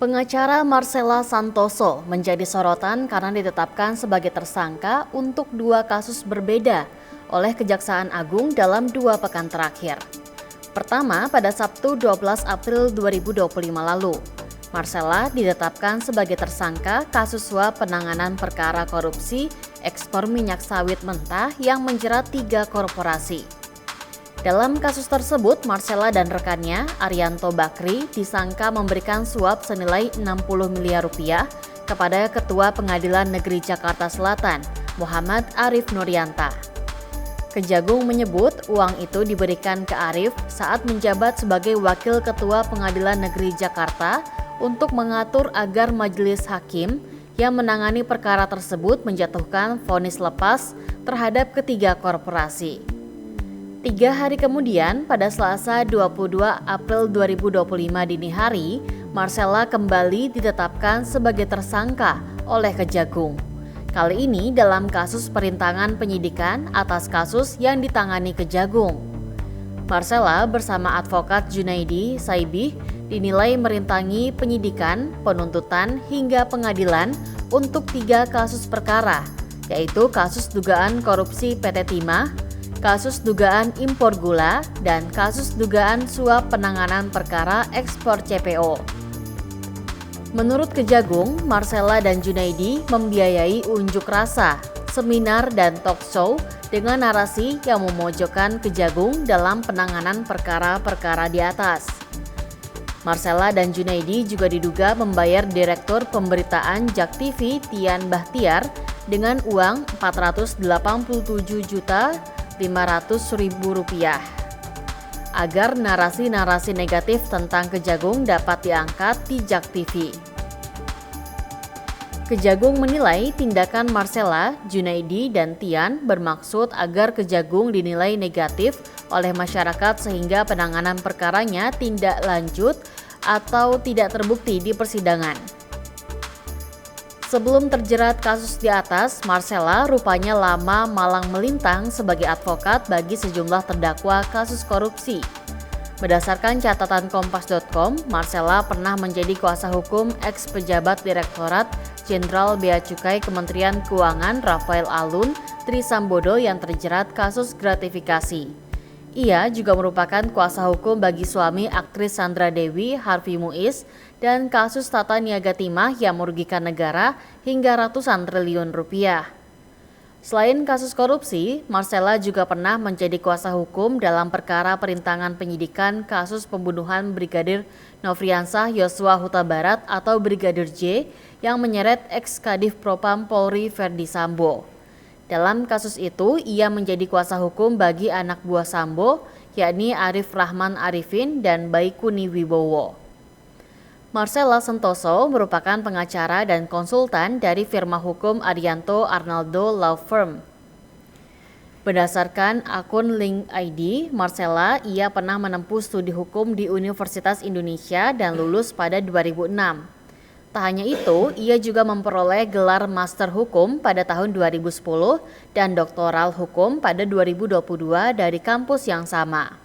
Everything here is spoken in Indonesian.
Pengacara Marcella Santoso menjadi sorotan karena ditetapkan sebagai tersangka untuk dua kasus berbeda oleh Kejaksaan Agung dalam 2 pekan terakhir. Pertama, pada Sabtu 12 April 2025 lalu, Marcella ditetapkan sebagai tersangka kasus suap penanganan perkara korupsi ekspor minyak sawit mentah yang menjerat 3 korporasi. Dalam kasus tersebut, Marcella dan rekannya, Arianto Bakri, disangka memberikan suap senilai 60 miliar rupiah kepada Ketua Pengadilan Negeri Jakarta Selatan, Muhammad Arif Nurianta. Kejagung menyebut uang itu diberikan ke Arif saat menjabat sebagai Wakil Ketua Pengadilan Negeri Jakarta untuk mengatur agar majelis hakim yang menangani perkara tersebut menjatuhkan vonis lepas terhadap ketiga korporasi. 3 hari kemudian, pada Selasa 22 April 2025 dini hari, Marcella kembali ditetapkan sebagai tersangka oleh Kejagung. Kali ini dalam kasus perintangan penyidikan atas kasus yang ditangani Kejagung. Marcella bersama advokat Junaidi Saibih dinilai merintangi penyidikan, penuntutan, hingga pengadilan untuk 3 kasus perkara, yaitu kasus dugaan korupsi PT Timah, kasus dugaan impor gula, dan kasus dugaan suap penanganan perkara ekspor CPO. Menurut Kejagung, Marcella dan Junaidi membiayai unjuk rasa, seminar, dan talk show dengan narasi yang memojokkan Kejagung dalam penanganan perkara-perkara di atas. Marcella dan Junaidi juga diduga membayar Direktur Pemberitaan JAK TV Tian Bahtiar dengan uang Rp487.500.000 agar narasi-narasi negatif tentang Kejagung dapat diangkat di JAK TV. Kejagung menilai tindakan Marcella, Junaidi, dan Tian bermaksud agar Kejagung dinilai negatif oleh masyarakat sehingga penanganan perkaranya tindak lanjut atau tidak terbukti di persidangan. Sebelum terjerat kasus di atas, Marcella rupanya lama malang melintang sebagai advokat bagi sejumlah terdakwa kasus korupsi. Berdasarkan catatan Kompas.com, Marcella pernah menjadi kuasa hukum ex-pejabat Direktorat Jenderal Bea Cukai Kementerian Keuangan Rafael Alun Trisambodo yang terjerat kasus gratifikasi. Ia juga merupakan kuasa hukum bagi suami aktris Sandra Dewi, Harvey Muiz, dan kasus tata niaga timah yang merugikan negara hingga ratusan triliun rupiah. Selain kasus korupsi, Marcella juga pernah menjadi kuasa hukum dalam perkara perintangan penyidikan kasus pembunuhan Brigadir Nofriansah Yosua Huta Barat atau Brigadir J yang menyeret ex-Kadif Propam Polri Verdi Sambo. Dalam kasus itu, ia menjadi kuasa hukum bagi anak buah Sambo, yakni Arif Rahman Arifin dan Baikuni Wibowo. Marcella Santoso merupakan pengacara dan konsultan dari firma hukum Arianto Arnaldo Law Firm. Berdasarkan akun Link ID, Marcella ia pernah menempuh studi hukum di Universitas Indonesia dan lulus pada 2006. Tak hanya itu, ia juga memperoleh gelar Master Hukum pada tahun 2010 dan Doktoral Hukum pada 2022 dari kampus yang sama.